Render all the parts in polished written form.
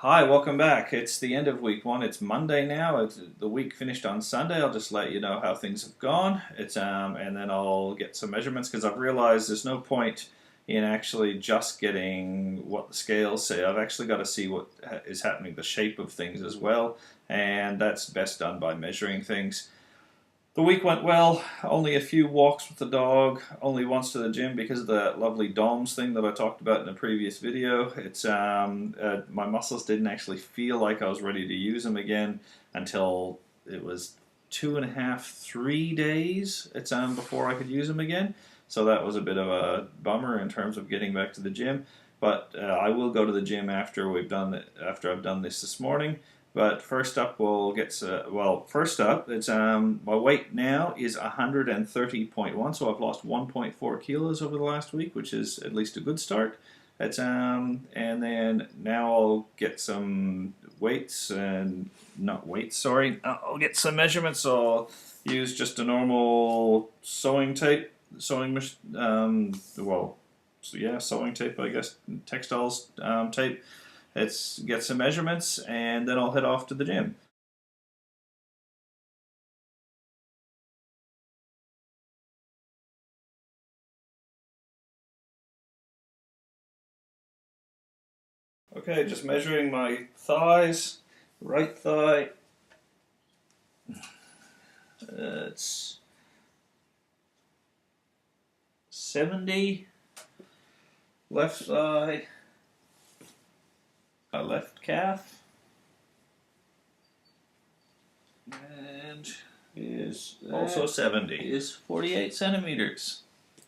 Hi, welcome back. It's the end of week one. It's Monday now. The week finished on Sunday. I'll just let you know how things have gone. And then I'll get some measurements because I've realized there's no point in actually just getting what the scales say. I've actually got to see what is happening, the shape of things as well, and that's best done by measuring things. The week went well, only a few walks with the dog, only once to the gym because of the lovely DOMS thing that I talked about in a previous video. My muscles didn't actually feel like I was ready to use them again until it was 2.5, 3 days before I could use them again. So that was a bit of a bummer in terms of getting back to the gym. But I will go to the gym after I've done this morning. But first up, it's my weight now is 130.1, so I've lost 1.4 kilos over the last week, which is at least a good start. And then now I'll get some weights and not weights, sorry. I'll get some measurements. So I'll use just a normal sewing tape, sewing tape, I guess, textiles tape. Let's get some measurements and then I'll head off to the gym. Okay, just measuring my thighs, right thigh. It's 70. Left thigh. My left calf. And is also 70. Is 48 centimeters.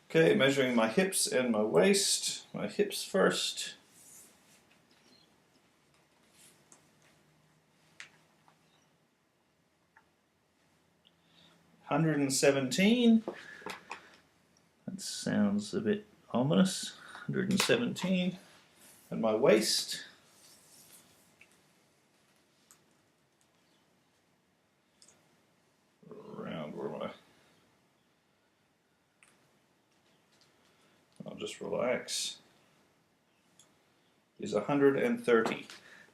Okay, measuring my hips and my waist. My hips first. $117. That sounds a bit ominous. 117. And my waist. Around where I'll just relax. Is 130.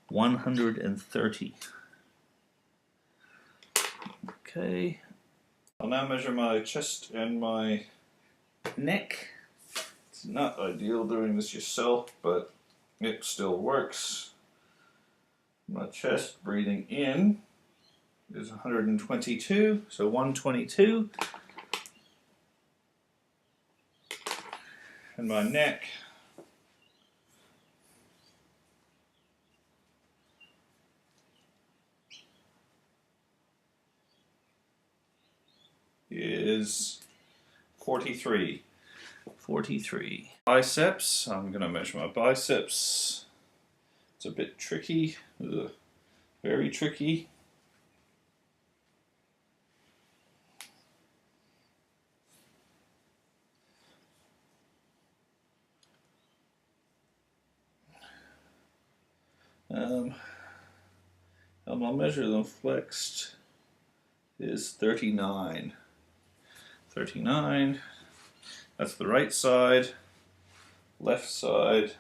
130. Okay. I'll now measure my chest and my neck. It's not ideal doing this yourself, but it still works. My chest, breathing in, is 122, so 122. And my neck is 43. 43. Biceps, I'm going to measure my biceps. It's a bit tricky, very tricky. I'll measure them flexed is 39. 39. That's the right side. Left side.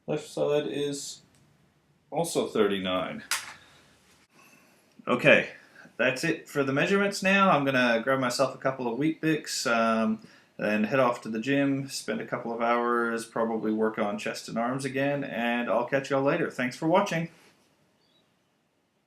Left side is also 39. Okay, that's it for the measurements now. I'm going to grab myself a couple of Weet-Bix, then head off to the gym, spend a couple of hours, probably work on chest and arms again, and I'll catch y'all later. Thanks for watching.